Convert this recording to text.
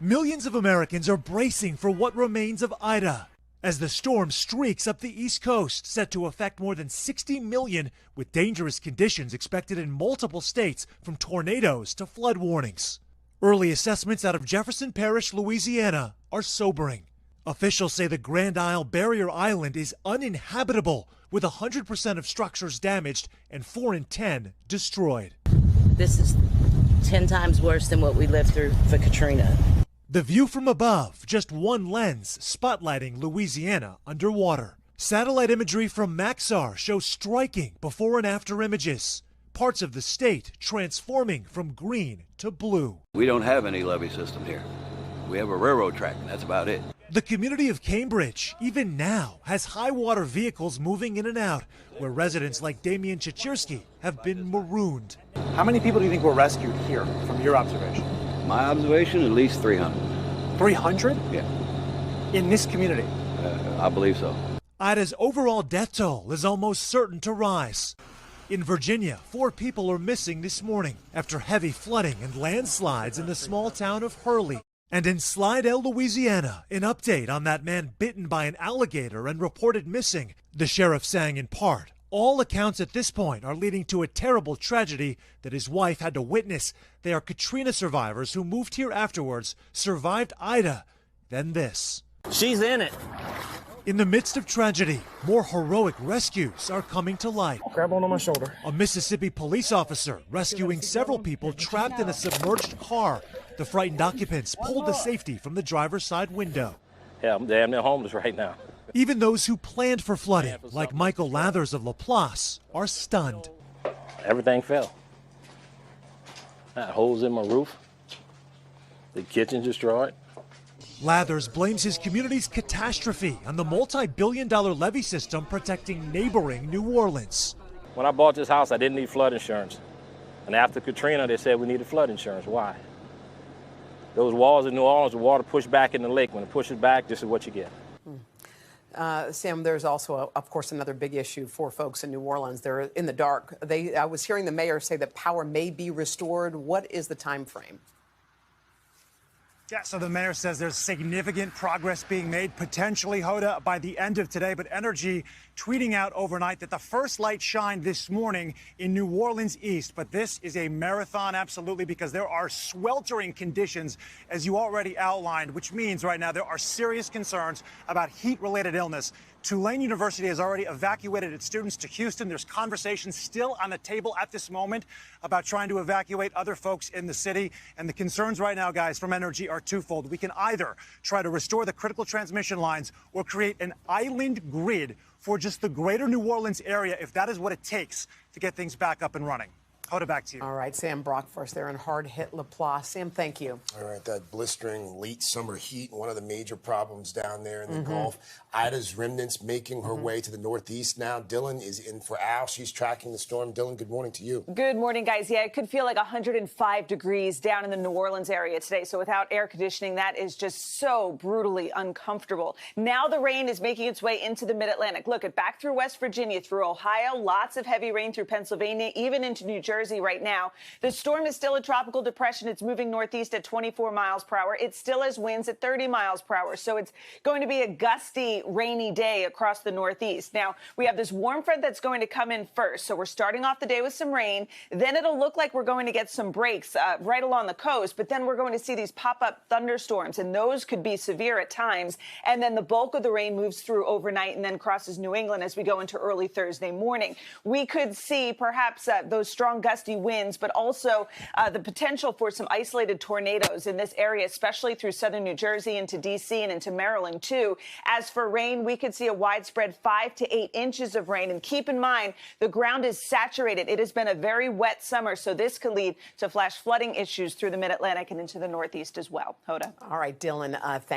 Millions of Americans are bracing for what remains of Ida as the storm streaks up the East Coast, set to affect more than 60 million, with dangerous conditions expected in multiple states, from tornadoes to flood warnings. Early assessments out of Jefferson Parish, Louisiana, are sobering. Officials say the Grand Isle Barrier Island is uninhabitable, with 100% of structures damaged and 4 in 10 destroyed. This is 10 times worse than what we lived through for Katrina. The view from above, just one lens spotlighting Louisiana underwater. Satellite imagery from Maxar shows striking before and after images. Parts of the state transforming from green to blue. We don't have any levee system here. We have a railroad track, and that's about it. The community of Cambridge, even now, has high water vehicles moving in and out, where residents like Damian Chichirski have been marooned. How many people do you think were rescued here, from your observation? My observation, at least 300. 300? Yeah. In this community? I believe so. Ida's overall death toll is almost certain to rise. In Virginia, 4 people are missing this morning after heavy flooding and landslides in the small town of Hurley. And in Slidell, Louisiana, an update on that man bitten by an alligator and reported missing. The sheriff saying in part, all accounts at this point are leading to a terrible tragedy that his wife had to witness. They are Katrina survivors who moved here afterwards, survived Ida, then this. She's in it. In the midst of tragedy, more heroic rescues are coming to light. Grab one on my shoulder. A Mississippi police officer rescuing several people trapped in a submerged car. The frightened occupants pulled to safety from the driver's side window. Yeah, I'm damn near homeless right now. Even those who planned for flooding, like Michael Lathers of LaPlace, are stunned. Everything fell. I had holes in my roof. The kitchen destroyed. Lathers blames his community's catastrophe on the multi-billion-dollar levee system protecting neighboring New Orleans. When I bought this house, I didn't need flood insurance. And after Katrina, they said we needed flood insurance. Why? Those walls in New Orleans, the water pushed back in the lake. When it pushes back, this is what you get. Sam, there's also, of course, another big issue for folks in New Orleans. They're in the dark. I was hearing the mayor say that power may be restored. What is the time frame? Yeah, so the mayor says there's significant progress being made, potentially, Hoda, by the end of today. But Energy tweeting out overnight that the first light shined this morning in New Orleans East. But this is a marathon, absolutely, because there are sweltering conditions, as you already outlined, which means right now there are serious concerns about heat-related illness. Tulane University has already evacuated its students to Houston. There's conversations still on the table at this moment about trying to evacuate other folks in the city. And the concerns right now, guys, from Energy are twofold. We can either try to restore the critical transmission lines or create an island grid for just the greater New Orleans area, if that is what it takes to get things back up and running. Hoda, back to you. All right, Sam Brock for us there in hard-hit LaPlace. Sam, thank you. All right, that blistering late summer heat, one of the major problems down there in the Gulf. Ida's remnants making her way to the northeast now. Dylan is in for Al. She's tracking the storm. Dylan, good morning to you. Good morning, guys. Yeah, it could feel like 105 degrees down in the New Orleans area today. So without air conditioning, that is just so brutally uncomfortable. Now the rain is making its way into the mid-Atlantic. Look, back through West Virginia, through Ohio, lots of heavy rain through Pennsylvania, even into New Jersey right now. The storm is still a tropical depression. It's moving northeast at 24 miles per hour. It still has winds at 30 miles per hour. So it's going to be a gusty, rainy day across the northeast. Now, we have this warm front that's going to come in first. So we're starting off the day with some rain. Then it'll look like we're going to get some breaks right along the coast. But then we're going to see these pop-up thunderstorms, and those could be severe at times. And then the bulk of the rain moves through overnight and then crosses New England as we go into early Thursday morning. We could see perhaps those strong gusty winds, but also the potential for some isolated tornadoes in this area, especially through southern New Jersey into D.C. and into Maryland, too. As for rain, we could see a widespread 5 to 8 inches of rain. And keep in mind, the ground is saturated. It has been a very wet summer, so this could lead to flash flooding issues through the mid-Atlantic and into the northeast as well. Hoda. All right, Dylan, thanks.